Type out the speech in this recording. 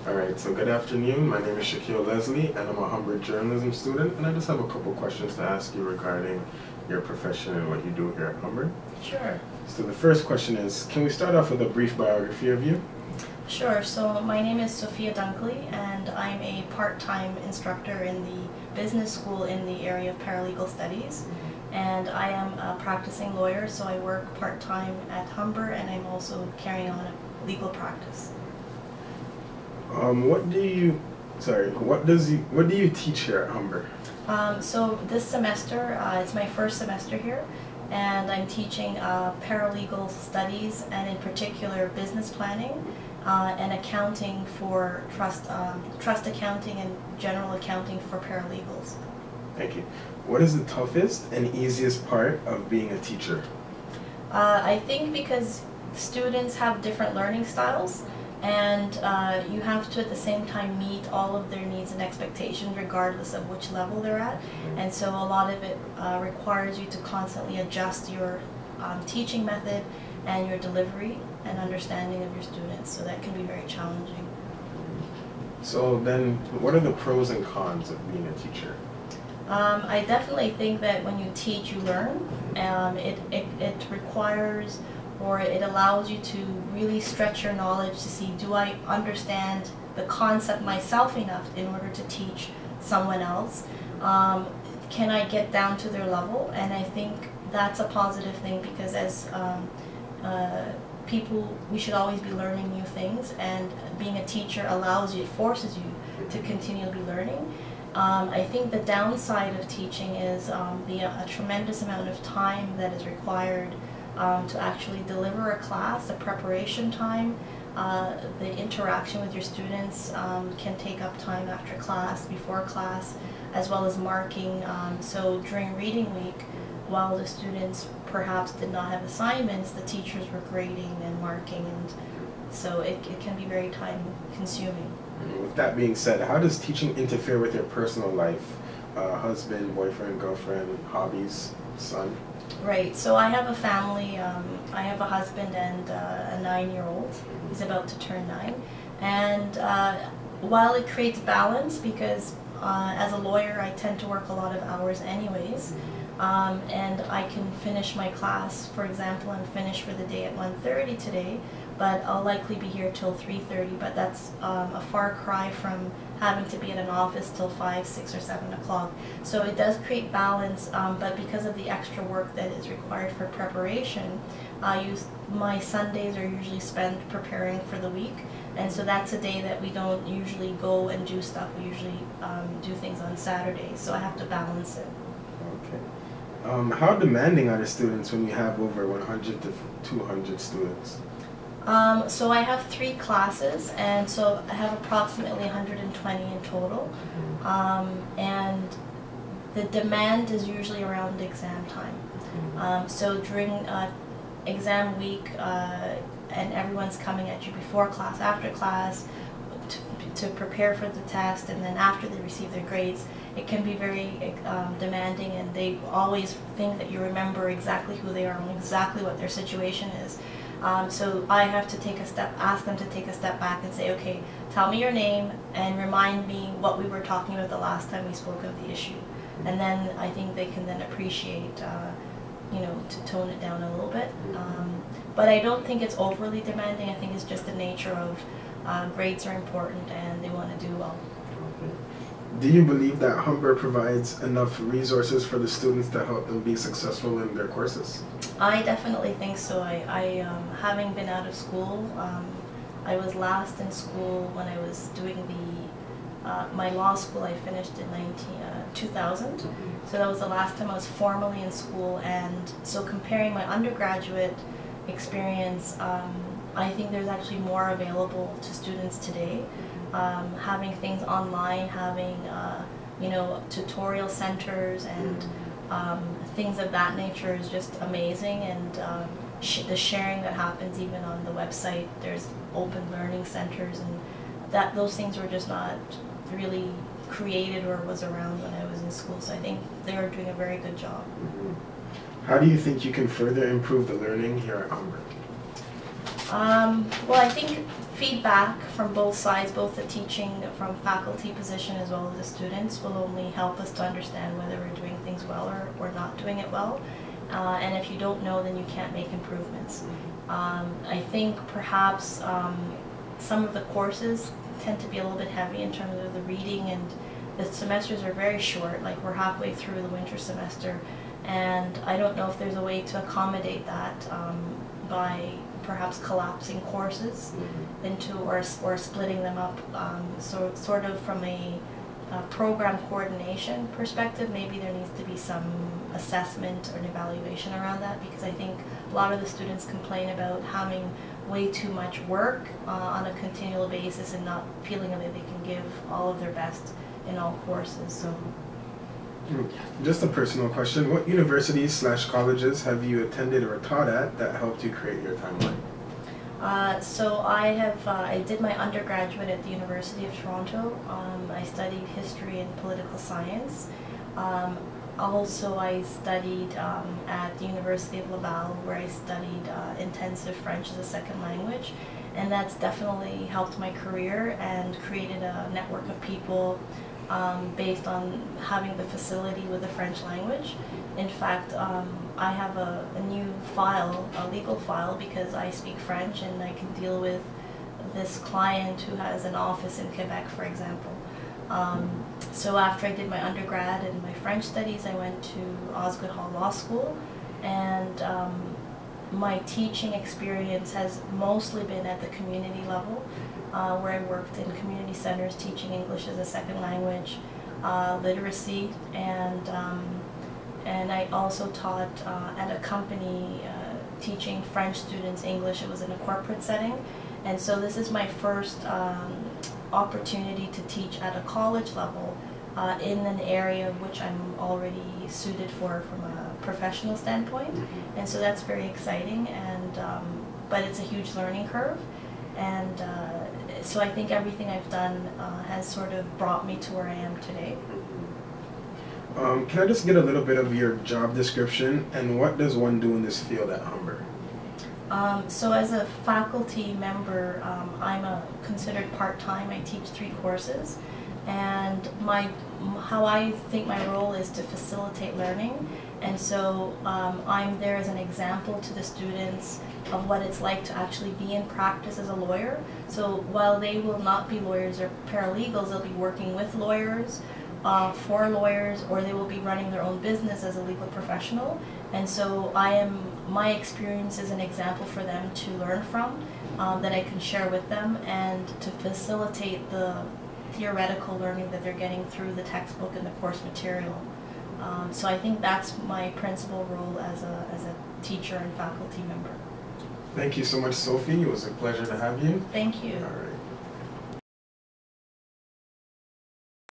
Alright, so good afternoon. My name is Shaquille Leslie, and I'm a Humber journalism student, and I just have a couple questions to ask you regarding your profession and what you do here at Humber. Sure. So the first question is, can we start off with a brief biography of you? Sure. So my name is Sophia Dunkley, and I'm a part-time instructor in the business school in the area of paralegal studies. And I am a practicing lawyer, so I work part-time at Humber, and I'm also carrying on a legal practice. What do you teach here at Humber? So this semester, it's my first semester here, and I'm teaching paralegal studies, and in particular business planning and accounting for trust accounting and general accounting for paralegals. Thank you. What is the toughest and easiest part of being a teacher? I think because students have different learning styles, and you have to at the same time meet all of their needs and expectations regardless of which level they're at, and so a lot of it requires you to constantly adjust your teaching method and your delivery and understanding of your students, so that can be very challenging. So then, what are the pros and cons of being a teacher? I definitely think that when you teach, you learn. It requires, or it allows you to really stretch your knowledge to see, do I understand the concept myself enough in order to teach someone else? Can I get down to their level? And I think that's a positive thing, because as people, we should always be learning new things, and being a teacher allows you, it forces you to continually be learning. I think the downside of teaching is a tremendous amount of time that is required to actually deliver a class, the preparation time, the interaction with your students can take up time after class, before class, as well as marking. So during reading week, while the students perhaps did not have assignments, the teachers were grading and marking, and so it can be very time consuming. With that being said, how does teaching interfere with your personal life? Husband, boyfriend, girlfriend, hobbies, son? Right, so I have a family. I have a husband and a 9-year-old. He's about to turn 9. And while it creates balance, because as a lawyer I tend to work a lot of hours anyways, and I can finish my class. For example, I'm finished for the day at 1:30 today, but I'll likely be here till 3:30, but that's a far cry from having to be in an office till 5, 6, or 7 o'clock. So it does create balance, but because of the extra work that is required for preparation, my Sundays are usually spent preparing for the week, and so that's a day that we don't usually go and do stuff. We usually do things on Saturdays, so I have to balance it. Okay. How demanding are the students when you have over 100 to 200 students? So I have 3 classes, and so I have approximately 120 in total. And the demand is usually around exam time. So during exam week, and everyone's coming at you before class, after class, to prepare for the test, and then after they receive their grades, it can be very demanding, and they always think that you remember exactly who they are and exactly what their situation is. So I have to ask them to take a step back and say, okay, tell me your name and remind me what we were talking about the last time we spoke of the issue. And then I think they can then appreciate, to tone it down a little bit. But I don't think it's overly demanding. I think it's just the nature of grades are important and they want to do well. Do you believe that Humber provides enough resources for the students to help them be successful in their courses? I definitely think so. Having been out of school, I was last in school when I was doing my law school. I finished in 2000, so that was the last time I was formally in school. And so comparing my undergraduate experience, I think there's actually more available to students today. Having things online, having tutorial centers and things of that nature is just amazing, and the sharing that happens even on the website. There's open learning centers, and those things were just not really created or was around when I was in school. So I think they are doing a very good job. How do you think you can further improve the learning here at Humber? Well, I think feedback from both sides, both the teaching from faculty position as well as the students, will only help us to understand whether we're doing things well or not doing it well. And if you don't know, then you can't make improvements. I think perhaps some of the courses tend to be a little bit heavy in terms of the reading, and the semesters are very short, like we're halfway through the winter semester, and I don't know if there's a way to accommodate that by perhaps collapsing courses into or splitting them up, so sort of from a program coordination perspective, maybe there needs to be some assessment or an evaluation around that, because I think a lot of the students complain about having way too much work on a continual basis and not feeling that they can give all of their best in all courses. So, just a personal question: what universities/colleges have you attended or taught at that helped you create your timeline? So I did my undergraduate at the University of Toronto. I studied history and political science. Also, I studied at the University of Laval, where I studied intensive French as a second language, and that's definitely helped my career and created a network of people based on having the facility with the French language. In fact, I have a new file, a legal file, because I speak French and I can deal with this client who has an office in Quebec, for example. So after I did my undergrad and my French studies, I went to Osgoode Hall Law School, and my teaching experience has mostly been at the community level, where I worked in community centers teaching English as a second language, literacy, and I also taught at a company teaching French students English. It was in a corporate setting, and so this is my first opportunity to teach at a college level in an area of which I'm already suited for from a professional standpoint, and so that's very exciting. And but it's a huge learning curve, and so I think everything I've done has sort of brought me to where I am today. Can I just get a little bit of your job description, and what does one do in this field at Humber? So as a faculty member, I'm considered part-time. I teach 3 courses, and how I think my role is to facilitate learning, and so I'm there as an example to the students of what it's like to actually be in practice as a lawyer. So while they will not be lawyers or paralegals, they'll be working with lawyers, for lawyers, or they will be running their own business as a legal professional. And so my experience is an example for them to learn from, that I can share with them, and to facilitate the theoretical learning that they're getting through the textbook and the course material. So I think that's my principal role as a teacher and faculty member. Thank you so much, Sophie. It was a pleasure to have you. Thank you. All right.